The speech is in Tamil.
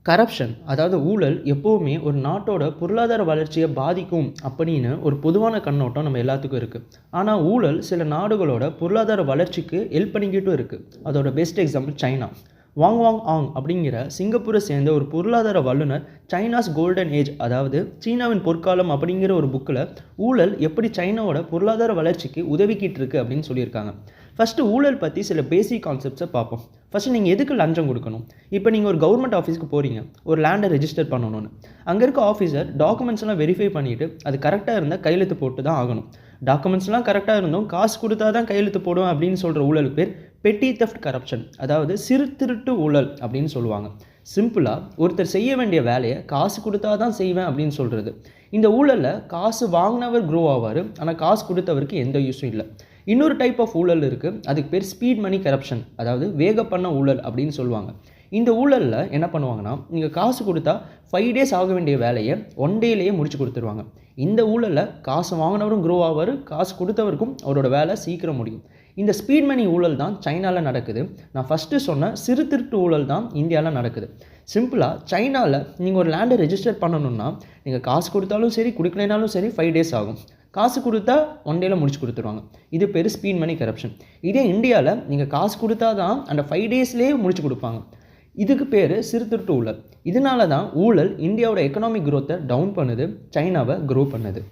கரப்ஷன் அதாவது ஊழல் எப்போவுமே ஒரு நாட்டோட பொருளாதார வளர்ச்சியை பாதிக்கும் அப்படின்னு ஒரு பொதுவான கண்ணோட்டம் நம்ம எல்லாத்துக்கும் இருக்குது. ஆனால் ஊழல் சில நாடுகளோட பொருளாதார வளர்ச்சிக்கு ஹெல்ப் பண்ணிக்கிட்டும் இருக்குது. அதோட பெஸ்ட் எக்ஸாம்பிள் சைனா. வாங் வாங் ஆங் அப்படிங்கிற சிங்கப்பூரை சேர்ந்த ஒரு பொருளாதார வல்லுநர் சைனாஸ் கோல்டன் ஏஜ் அதாவது சீனாவின் பொற்காலம் அப்படிங்கிற ஒரு புக்கில் ஊழல் எப்படி சைனாவோட பொருளாதார வளர்ச்சிக்கு உதவிக்கிட்டு இருக்கு அப்படின்னு சொல்லியிருக்காங்க. ஃபஸ்ட்டு ஊழல் பற்றி சில பேசிக் கான்செப்ட்ஸை பார்ப்போம். ஃபஸ்ட்டு நீங்கள் எதுக்கு லஞ்சம் கொடுக்கணும்? இப்போ நீங்கள் ஒரு கவர்மெண்ட் ஆஃபீஸ்க்கு போகிறீங்க, ஒரு லேண்டை ரெஜிஸ்டர் பண்ணணும்னு. அங்கே இருக்க ஆஃபீஸர் டாக்குமெண்ட்ஸ்லாம் வெரிஃபை பண்ணிவிட்டு அது கரெக்டாக இருந்தால் கையெழுத்து போட்டு தான் ஆகணும். டாக்குமெண்ட்ஸ்லாம் கரெக்டாக இருந்தும் காசு கொடுத்தா தான் கையெழுத்து போடும் அப்படின்னு சொல்கிற ஊழலுக்கு பேர் பெட்டி தெஃப்ட் கரப்ஷன், அதாவது சிறு திருட்டு ஊழல் அப்படின்னு சொல்லுவாங்க. சிம்பிளாக ஒருத்தர் செய்ய வேண்டிய வேலையை காசு கொடுத்தா தான் செய்வேன் அப்படின்னு சொல்கிறது. இந்த ஊழலில் காசு வாங்கினவர் க்ரோ ஆவார், ஆனால் காசு கொடுத்தவருக்கு எந்த யூஸும் இல்லை. இன்னொரு டைப் ஆஃப் ஊழல் இருக்குது, அதுக்கு பேர் ஸ்பீட் மணி கரப்ஷன், அதாவது வேக பண்ண ஊழல் அப்படின்னு சொல்லுவாங்க. இந்த ஊழலில் என்ன பண்ணுவாங்கன்னா, நீங்கள் காசு கொடுத்தா 5 days ஆக வேண்டிய வேலையை 1 dayலேயே முடிச்சு கொடுத்துருவாங்க. இந்த ஊழலில் காசு வாங்கினவரும் க்ரோ ஆவார், காசு கொடுத்தவருக்கும் அவரோட வேலை சீக்கிரம் முடியும். இந்த ஸ்பீட் மணி ஊழல் தான் சைனாவில் நடக்குது. நான் ஃபஸ்ட்டு சொன்ன சிறு திருட்டு ஊழல் தான் இந்தியாவில் நடக்குது. சிம்பிளாக சைனாவில் நீங்கள் ஒரு லேண்டை ரெஜிஸ்டர் பண்ணணுன்னா நீங்கள் காசு கொடுத்தாலும் சரி கொடுக்கலைனாலும் சரி 5 days ஆகும். காசு கொடுத்தா 1 dayல முடிச்சு கொடுத்துருவாங்க. இது பேர் ஸ்பீட் மணி கரப்ஷன். இதே இந்தியாவில் நீங்கள் காசு கொடுத்தா தான் அந்த 5 daysலேயே முடிச்சு கொடுப்பாங்க. இதுக்கு பேர் சிறு திருட்டு ஊழல். இதனால தான் ஊழல் இந்தியாவோட எக்கனாமிக் க்ரோத்தை டவுன் பண்ணுது, சைனாவை க்ரோ பண்ணுது.